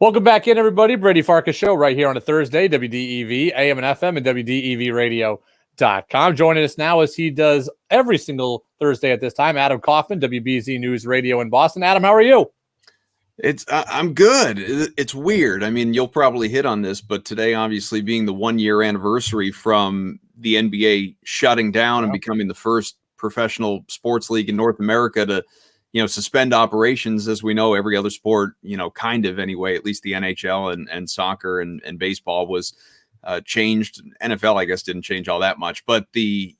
Welcome back in, everybody. Brady Farkas Show right here on a Thursday, WDEV, AM and FM, and WDEVradio.com. Joining us now, as he does every single Thursday at this time, Adam Kaufman, WBZ News Radio in Boston. Adam, how are you? I'm good. It's weird. I mean, you'll probably hit on this, but today, obviously, being the 1-year anniversary from the NBA shutting down and becoming the first professional sports league in North America to suspend operations. As we know, every other sport, kind of anyway, at least the NHL and soccer and baseball was changed. NFL, I guess, didn't change all that much, but this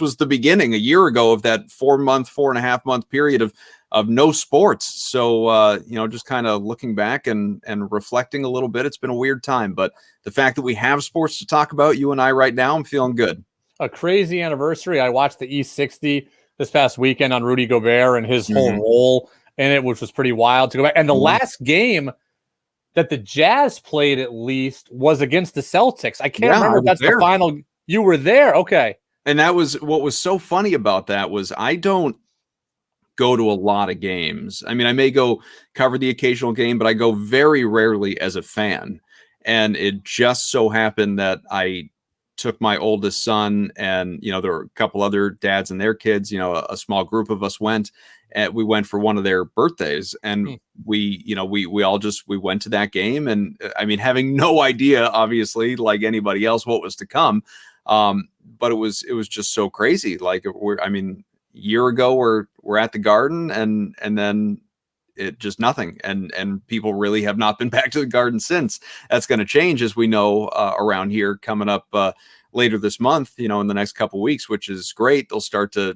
was the beginning a year ago of that 4.5 month period of no sports. So, just kind of looking back and reflecting a little bit, it's been a weird time, but the fact that we have sports to talk about, you and I right now, I'm feeling good. A crazy anniversary. I watched the E60 this past weekend on Rudy Gobert and his whole role in it, which was pretty wild to go back. And the last game that the Jazz played, at least, was against the Celtics. I can't remember if that's the final. You were there. Okay. And that was what was so funny about that was I don't go to a lot of games. I mean, I may go cover the occasional game, but I go very rarely as a fan. And it just so happened that I took my oldest son, and there were a couple other dads and their kids, a small group of us went, and we went for one of their birthdays, and we went to that game. And I mean, having no idea, obviously, like anybody else, what was to come. But it was just so crazy. Like year ago we're at the Garden, and then it just nothing, and people really have not been back to the Garden since. That's going to change, as we know, around here coming up later this month, in the next couple of weeks, which is great. They'll start to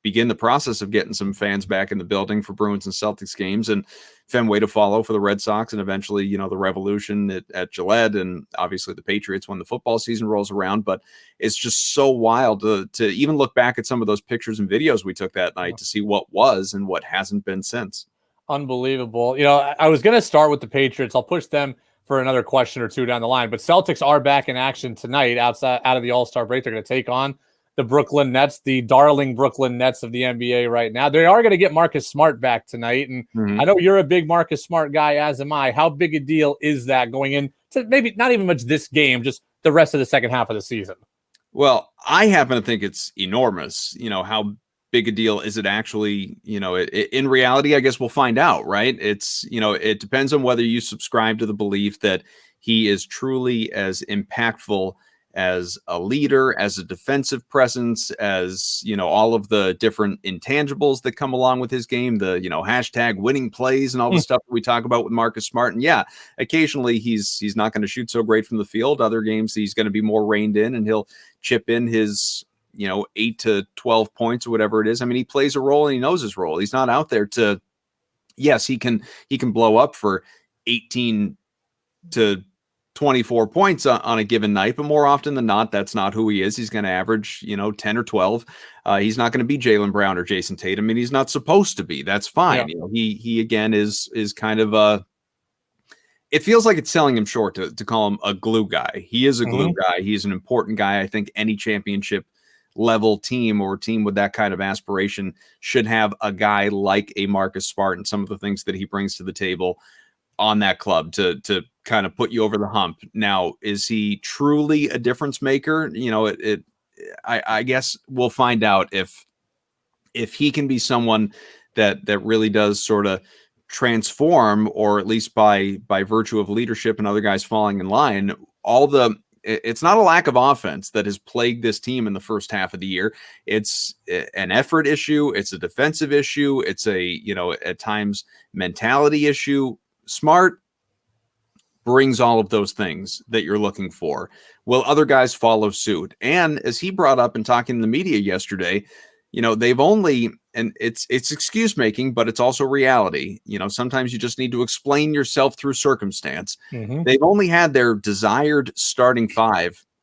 begin the process of getting some fans back in the building for Bruins and Celtics games, and Fenway to follow for the Red Sox, and eventually the Revolution at Gillette, and obviously the Patriots when the football season rolls around. But it's just so wild to even look back at some of those pictures and videos we took that night to see what was and what hasn't been since. Unbelievable. I was going to start with the Patriots. I'll push them for another question or two down the line, but Celtics are back in action tonight out of the All-Star break. They're going to take on the Brooklyn Nets, the darling Brooklyn Nets of the NBA right now. They are going to get Marcus Smart back tonight, and I know you're a big Marcus Smart guy, as am I. How big a deal is that going in to maybe not even much this game, just the rest of the second half of the season? Well, I happen to think it's enormous. How big a deal is it actually? In reality, I guess we'll find out, right? It's, it depends on whether you subscribe to the belief that he is truly as impactful as a leader, as a defensive presence, as, all of the different intangibles that come along with his game, the, hashtag winning plays and all the stuff that we talk about with Marcus Smart. And yeah, occasionally he's not going to shoot so great from the field. Other games he's going to be more reined in, and he'll chip in his 8 to 12 points or whatever it is. I mean, he plays a role and he knows his role. He's not out there to, yes, he can blow up for 18 to 24 points on a given night, but more often than not, that's not who he is. He's going to average, 10 or 12. He's not going to be Jaylen Brown or Jason Tatum, and he's not supposed to be. That's fine. Yeah. He again is kind of it feels like it's selling him short to call him a glue guy. He is a glue guy. He's an important guy. I think any championship level team or team with that kind of aspiration should have a guy like a Marcus Smart and some of the things that he brings to the table on that club to kind of put you over the hump. Now, is he truly a difference maker? I guess we'll find out if he can be someone that really does sort of transform, or at least by virtue of leadership and other guys falling in line, it's not a lack of offense that has plagued this team in the first half of the year. It's an effort issue. It's a defensive issue. It's a, at times mentality issue. Smart brings all of those things that you're looking for. Will other guys follow suit? And as he brought up in talking to the media yesterday, they've only, and it's excuse making, but it's also reality. Sometimes you just need to explain yourself through circumstance. They've only had their desired starting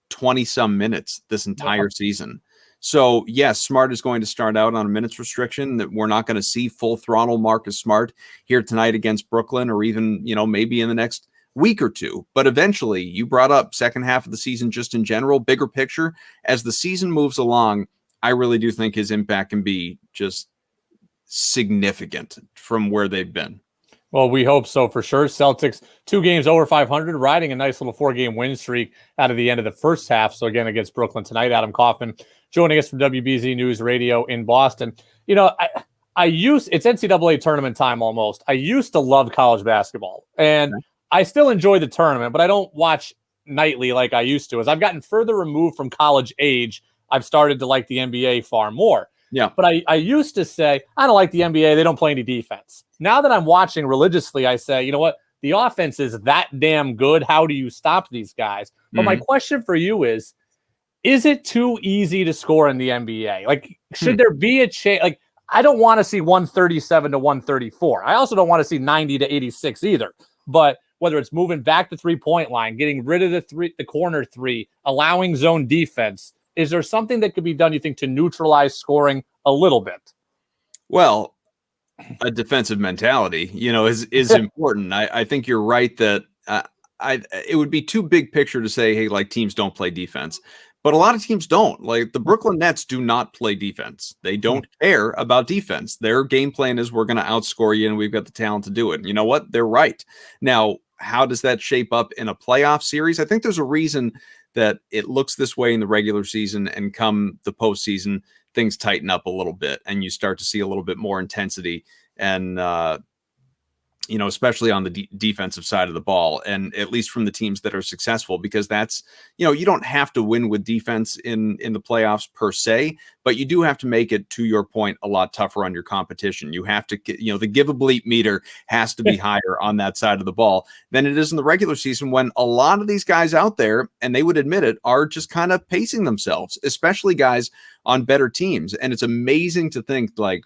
20 some minutes this entire season. So yes, Smart is going to start out on a minutes restriction. That we're not going to see full throttle Marcus Smart here tonight against Brooklyn, or even, maybe in the next week or two. But eventually, you brought up second half of the season, just in general, bigger picture, as the season moves along, I really do think his impact can be just significant from where they've been. Well, we hope so for sure. Celtics 2 games over 500, riding a nice little 4-game win streak out of the end of the first half. So again, against Brooklyn tonight, Adam Kaufman joining us from WBZ News Radio in Boston. You know, it's NCAA tournament time almost. I used to love college basketball, and I still enjoy the tournament, but I don't watch nightly like I used to. As I've gotten further removed from college age, I've started to like the NBA far more. Yeah. But I used to say, I don't like the NBA. They don't play any defense. Now that I'm watching religiously, I say, you know what? The offense is that damn good. How do you stop these guys? But my question for you is it too easy to score in the NBA? Like, should there be a change? Like, I don't want to see 137 to 134. I also don't want to see 90 to 86 either. But whether it's moving back the 3-point line, getting rid of the corner three, allowing zone defense, is there something that could be done, you think, to neutralize scoring a little bit? Well, a defensive mentality, is important. I think you're right that it would be too big picture to say, hey, like teams don't play defense, but a lot of teams don't. Like the Brooklyn Nets do not play defense. They don't care about defense. Their game plan is we're going to outscore you and we've got the talent to do it. And you know what? They're right. Now, how does that shape up in a playoff series? I think there's a reason that it looks this way in the regular season, and come the postseason, things tighten up a little bit and you start to see a little bit more intensity and, especially on the defensive side of the ball, and at least from the teams that are successful, because that's, you don't have to win with defense in the playoffs per se, but you do have to make it, to your point, a lot tougher on your competition. You have to get, the give a bleep meter has to be higher on that side of the ball than it is in the regular season, when a lot of these guys out there, and they would admit it, are just kind of pacing themselves, especially guys on better teams. And it's amazing to think, like,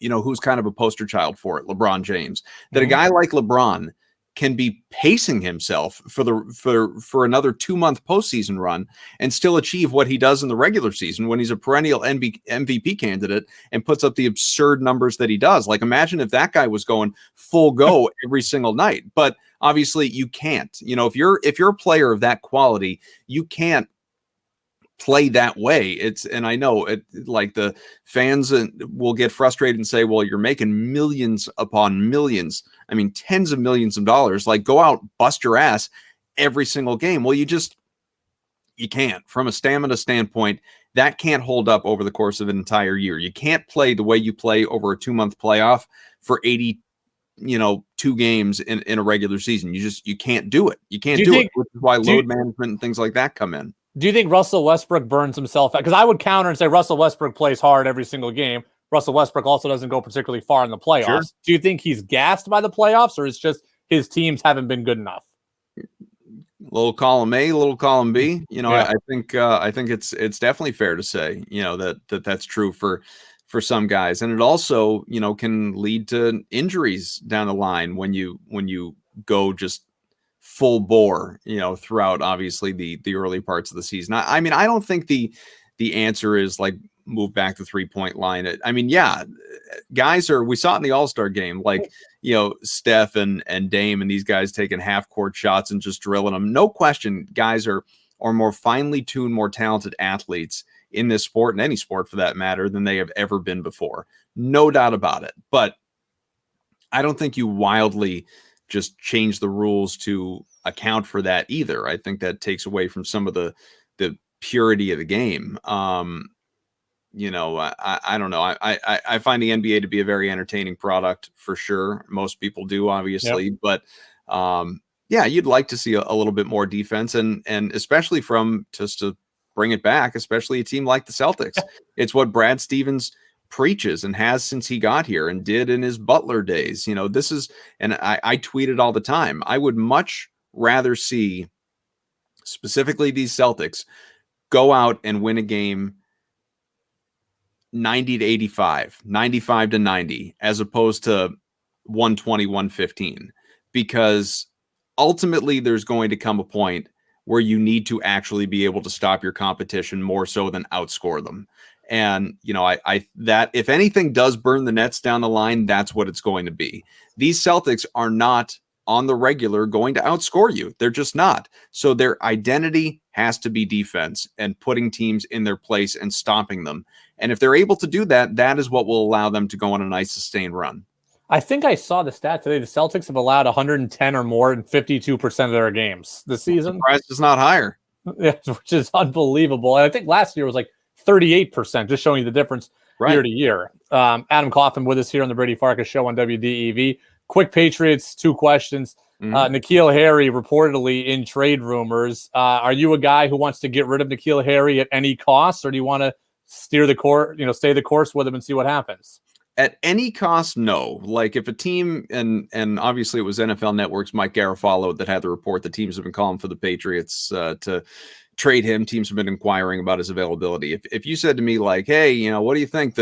who's kind of a poster child for it, LeBron James, that a guy like LeBron can be pacing himself for another 2-month postseason run and still achieve what he does in the regular season when he's a perennial MVP candidate and puts up the absurd numbers that he does. Like, imagine if that guy was going full go every single night. But obviously you can't. If you're a player of that quality, you can't play that way. And I know it, like, the fans will get frustrated and say, well, you're making millions upon millions. I mean, tens of millions of dollars. Like, go out, bust your ass every single game. Well, you can't. From a stamina standpoint, that can't hold up over the course of an entire year. You can't play the way you play over a 2-month playoff for 82 games in a regular season. You can't do it. You can't do it, which is why load management and things like that come in. Do you think Russell Westbrook burns himself out? Because I would counter and say Russell Westbrook plays hard every single game. Russell Westbrook also doesn't go particularly far in the playoffs. Sure. Do you think he's gassed by the playoffs, or it's just his teams haven't been good enough? Little column A, little column B. I think it's definitely fair to say, that's true for some guys, and it also can lead to injuries down the line when you go just full bore, throughout obviously the early parts of the season. I mean, I don't think the answer is like move back the 3-point line. I mean, yeah, guys we saw it in the All-Star game, like, Steph and Dame and these guys taking half-court shots and just drilling them. No question, guys are more finely tuned, more talented athletes in this sport, and any sport for that matter, than they have ever been before. No doubt about it. But I don't think you wildly just change the rules to account for that either. I think that takes away from some of the purity of the game. I don't know. I find the NBA to be a very entertaining product for sure. Most people do, obviously, but yeah, you'd like to see a little bit more defense, and especially from, just to bring it back, especially a team like the Celtics. It's what Brad Stevens preaches and has since he got here, and did in his Butler days. This is, and I tweet it all the time, I would much rather see specifically these Celtics go out and win a game 90 to 85, 95 to 90, as opposed to 120, 115, because ultimately there's going to come a point where you need to actually be able to stop your competition more so than outscore them. And, that if anything does burn the Nets down the line, that's what it's going to be. These Celtics are not on the regular going to outscore you. They're just not. So their identity has to be defense and putting teams in their place and stopping them. And if they're able to do that, that is what will allow them to go on a nice sustained run. I think I saw the stat today. The Celtics have allowed 110 or more in 52% of their games this season. Surprised it's not higher. Yeah, which is unbelievable. And I think last year was like 38%, just showing you the difference year to year. Adam Kaufman with us here on the Brady Farkas Show on WDEV. Quick Patriots, 2 questions. N'Keal Harry reportedly in trade rumors. Are you a guy who wants to get rid of N'Keal Harry at any cost, or do you want to steer the course, stay the course with him and see what happens? At any cost, no. Like if a team, and obviously it was NFL Network's Mike Garafolo that had the report, the teams have been calling for the Patriots to trade him. Teams have been inquiring about his availability. If you said to me like, hey, what do you think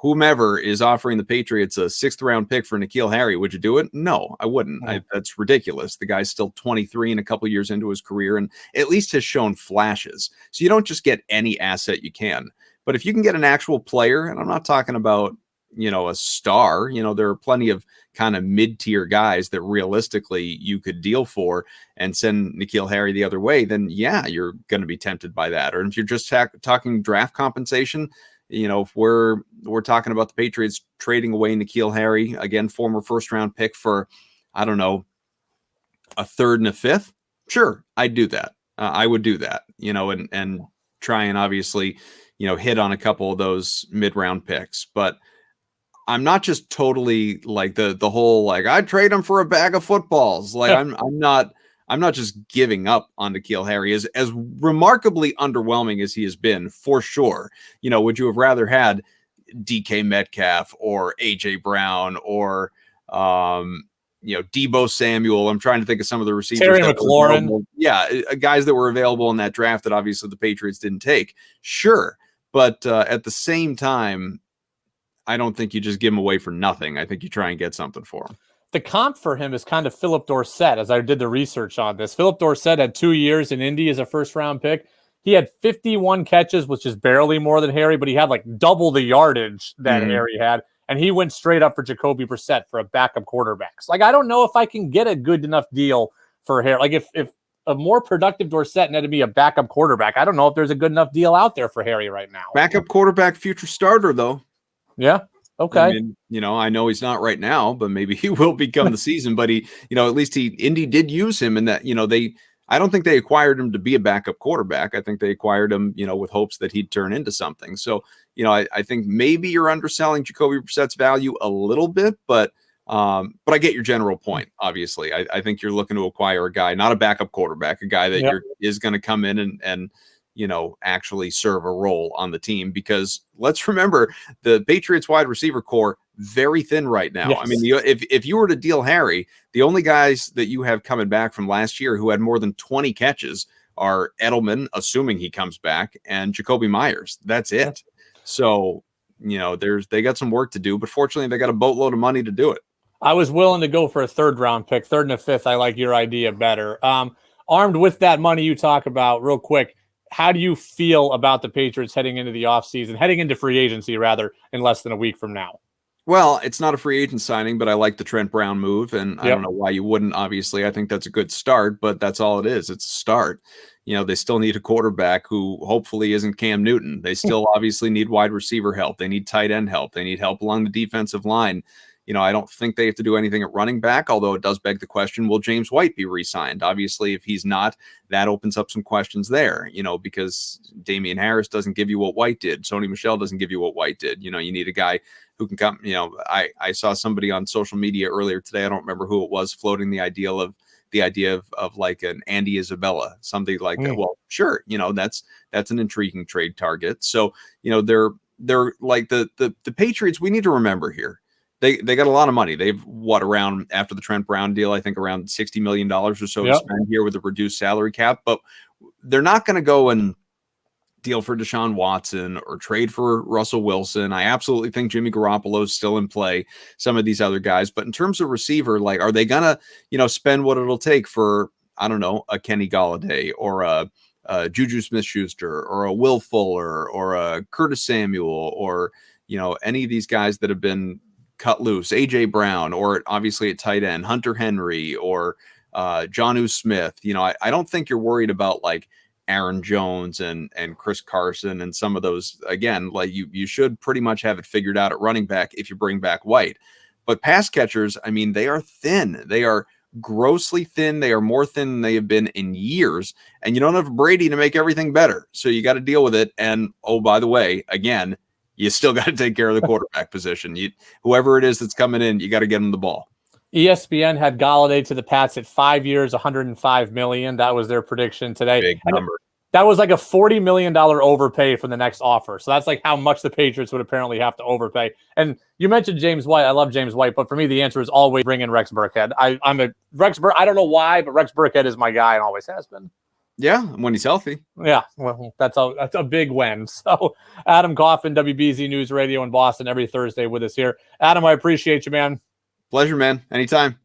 whomever is offering the Patriots a 6th round pick for N'Keal Harry, would you do it? No, I wouldn't. That's ridiculous. The guy's still 23 and a couple years into his career and at least has shown flashes. So you don't just get any asset you can. But if you can get an actual player, and I'm not talking about a star, there are plenty of kind of mid-tier guys that realistically you could deal for and send N'Keal Harry the other way, then yeah, you're going to be tempted by that. Or if you're just talking draft compensation, if we're talking about the Patriots trading away N'Keal Harry, again, former 1st round pick for, I don't know, a 3rd and a 5th, sure, I'd do that. I would do that, and try and obviously, hit on a couple of those mid-round picks. But I'm not just totally like the whole like I'd trade him for a bag of footballs. Like I'm not just giving up on N'Keal Harry as remarkably underwhelming as he has been for sure. Would you have rather had DK Metcalf or AJ Brown or Deebo Samuel? I'm trying to think of some of the receivers. Terry McLaurin. Guys that were available in that draft that obviously the Patriots didn't take. Sure. But at the same time, I don't think you just give him away for nothing. I think you try and get something for him. The comp for him is kind of Philip Dorsett, as I did the research on this. Philip Dorsett had 2 years in Indy as a 1st round pick. He had 51 catches, which is barely more than Harry, but he had like double the yardage that Harry had. And he went straight up for Jacoby Brissett for a backup quarterback. So, I don't know if I can get a good enough deal for Harry. Like if a more productive Dorsett netted me a backup quarterback, I don't know if there's a good enough deal out there for Harry right now. Backup quarterback, future starter, though. Yeah. Okay. I mean, I know he's not right now, but maybe he will become the season. But he, at least Indy did use him in that, I don't think they acquired him to be a backup quarterback. I think they acquired him, with hopes that he'd turn into something. So, I think maybe you're underselling Jacoby Brissett's value a little bit, but I get your general point. Obviously, I think you're looking to acquire a guy, not a backup quarterback, a guy that is going to come in and actually serve a role on the team, because let's remember the Patriots wide receiver core very thin right now. Yes. I mean, if you were to deal Harry, the only guys that you have coming back from last year who had more than 20 catches are Edelman, assuming he comes back, and Jacoby Myers. That's it. So, they got some work to do, but fortunately they got a boatload of money to do it. I was willing to go for a 3rd round pick, 3rd and a 5th. I like your idea better. Armed with that money you talk about, real quick, how do you feel about the Patriots heading into the offseason, heading into free agency, rather, in less than a week from now? Well, it's not a free agent signing, but I like the Trent Brown move, and I don't know why you wouldn't. Obviously, I think that's a good start, but that's all it is. It's a start. They still need a quarterback who hopefully isn't Cam Newton. They still obviously need wide receiver help. They need tight end help. They need help along the defensive line. I don't think they have to do anything at running back, although it does beg the question, will James White be re-signed? Obviously, if he's not, that opens up some questions there, because Damian Harris doesn't give you what White did. Sony Michel doesn't give you what White did. You need a guy who can come, I saw somebody on social media earlier today, I don't remember who it was, floating the idea of like an Andy Isabella, something like that. Well, sure, that's an intriguing trade target. So, they're like the Patriots, we need to remember here. They got a lot of money. They've around after the Trent Brown deal, I think around $60 million or so to spend here with a reduced salary cap, but they're not going to go and deal for Deshaun Watson or trade for Russell Wilson. I absolutely think Jimmy Garoppolo is still in play, some of these other guys, but in terms of receiver, like, are they going to, spend what it'll take for, I don't know, a Kenny Golladay or a Juju Smith-Schuster or a Will Fuller or a Curtis Samuel or, any of these guys that have been cut loose, AJ Brown, or obviously at tight end, Hunter Henry or Jonnu Smith. I don't think you're worried about like Aaron Jones and Chris Carson and some of those. Again, like you should pretty much have it figured out at running back if you bring back White. But pass catchers, I mean, they are thin. They are grossly thin. They are more thin than they have been in years. And you don't have Brady to make everything better. So you got to deal with it. And oh, by the way, again, you still got to take care of the quarterback position. Whoever it is that's coming in, you got to get them the ball. ESPN had Galladay to the Pats at 5 years, $105 million. That was their prediction today. Big number. That was like a $40 million overpay for the next offer. So that's like how much the Patriots would apparently have to overpay. And you mentioned James White. I love James White, but for me, the answer is always bring in Rex Burkhead. I don't know why, but Rex Burkhead is my guy and always has been. Yeah, when he's healthy. Yeah, well, that's a big win. So Adam Kaufman, WBZ News Radio in Boston every Thursday with us here. Adam, I appreciate you, man. Pleasure, man. Anytime.